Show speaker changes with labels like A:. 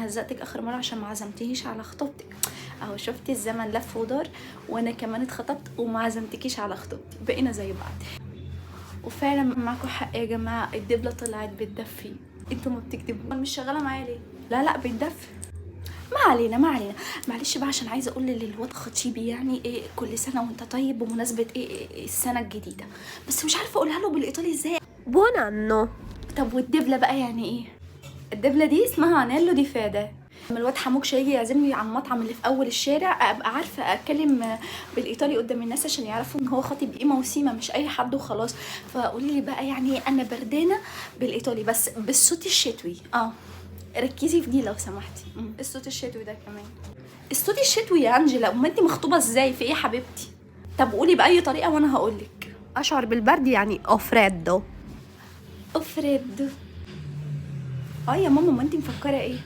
A: هزقتك اخر مره عشان ما عزمتنيش على خطوبتك. اهو شفتي الزمن لف ودار، وانا كمان اتخطبت وما عزمتكيش على خطوبتي، بقينا زي بعض. وفعلا معاكم حق يا جماعه، الدبله طلعت بتدفي. انتوا ما بتكتبوا. مش شغاله معايا ليه؟ لا بتدفي. ما علينا معلش بقى، عشان عايزه اقول للواد خطيبي يعني ايه كل سنه وانت طيب بمناسبه ايه السنه الجديده، بس مش عارفه اقولها له بالايطالي ازاي.
B: بون عنه.
A: طب والدبله بقى يعني ايه؟ الدبله دي اسمها انيلو دي فادا. لما الواد حموكش هيجي يعزمني على المطعم اللي في اول الشارع ابقى عارفه اتكلم بالايطالي قدام الناس عشان يعرفوا ان هو خطيب قيمه وسيمه مش اي حد وخلاص. فقولي لي بقى يعني انا بردانه بالايطالي بس بالصوت الشتوي. ركزي في دي لو سمحتي. الصوت الشتوي ده كمان. الصوت الشتوي يا انجلا، امال انت مخطوبه ازاي في ايه يا حبيبتي؟ طب قولي باي طريقه وانا هقولك.
B: اشعر بالبرد يعني اوفريدو.
A: افرد. يا ماما، ما انت مفكره ايه؟